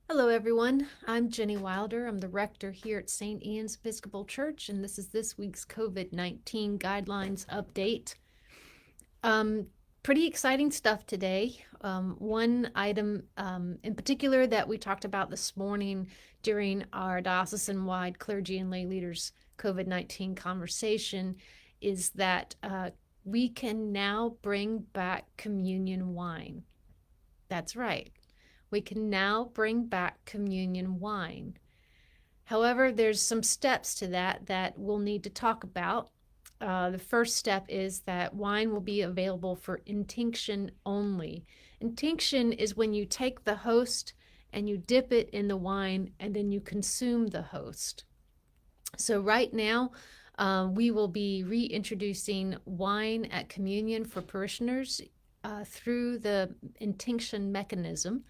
Hello, everyone. I'm Jenny Wilder. I'm the rector here at St. Anne's Episcopal Church, and this is this week's COVID-19 guidelines update. Um, Pretty exciting stuff today. One item in particular that we talked about this morning during our diocesan-wide clergy and lay leaders COVID-19 conversation is that we can now bring back communion wine. That's right. We can now bring back communion wine. However, there's some steps to that we'll need to talk about. The first step is that wine will be available for intinction only. Intinction is when you take the host and you dip it in the wine and then you consume the host. So right now, we will be reintroducing wine at communion for parishioners through the intinction mechanism.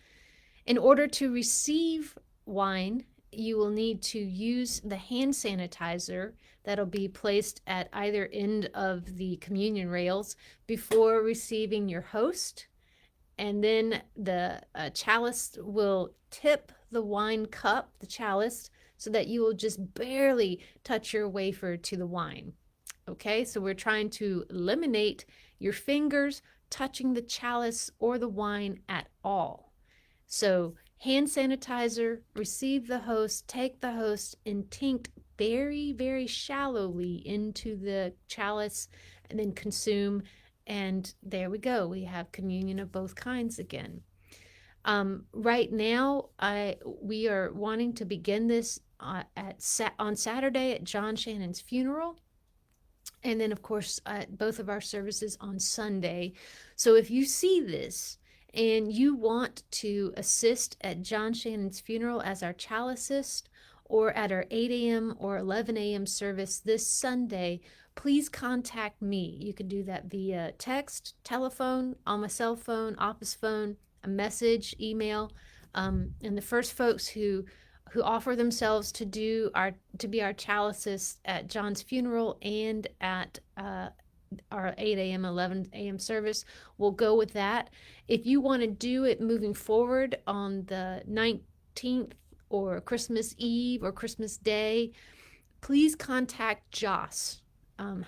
In order to receive wine, you will need to use the hand sanitizer that'll be placed at either end of the communion rails before receiving your host. And then the chalice will tip the wine cup, the chalice, so that you will just barely touch your wafer to the wine. Okay, so we're trying to eliminate your fingers touching the chalice or the wine at all. So hand sanitizer, receive the host, take the host, and tinct very, very shallowly into the chalice, and then consume. And there we go. We have communion of both kinds again. Right now, we are wanting to begin this on Saturday at John Shannon's funeral. And then, of course, both of our services on Sunday. So if you see this, and you want to assist at John Shannon's funeral as our chalicist or at our 8 a.m. or 11 a.m. service this Sunday, please contact me. You can do that via text, telephone, on my cell phone, office phone, a message, email. And the first folks who offer themselves to be our chalicist at John's funeral and at our 8 a.m., 11 a.m. service. We'll go with that. If you want to do it moving forward on the 19th or Christmas Eve or Christmas Day, please contact Jocelyn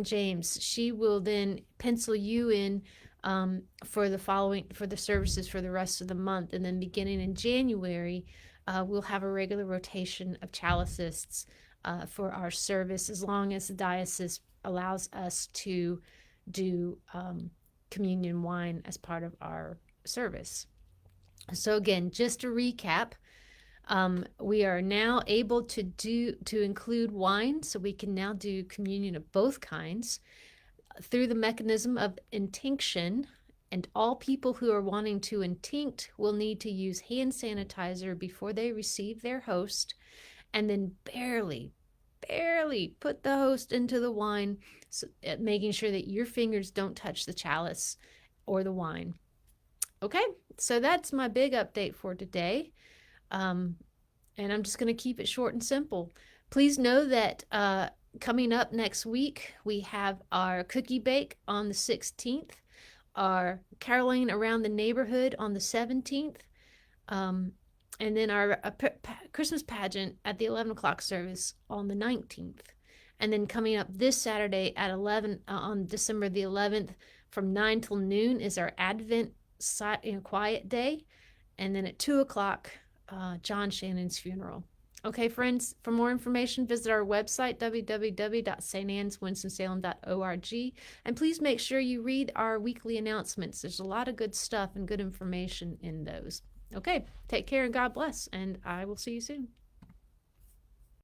James. She will then pencil you in for the services for the rest of the month. And then beginning in January, we'll have a regular rotation of chalicists for our service, as long as the diocese allows us to do communion wine as part of our service. So again, just to recap, we are now able to include wine, so we can now do communion of both kinds through the mechanism of intinction. And all people who are wanting to intinct will need to use hand sanitizer before they receive their host, and then barely put the host into the wine, so, making sure that your fingers don't touch the chalice or the wine. Okay, so that's my big update for today. And I'm just going to keep it short and simple. Please know that coming up next week, we have our cookie bake on the 16th, our caroling around the neighborhood on the 17th, and then our Christmas pageant at the 11 o'clock service on the 19th. And then coming up this Saturday at 11 on December the 11th from 9 till noon is our Advent quiet day. And then at 2 o'clock, John Shannon's funeral. Okay, friends, for more information, visit our website, www.stanswinstonsalem.org. And please make sure you read our weekly announcements. There's a lot of good stuff and good information in those. Okay, take care and God bless, and I will see you soon.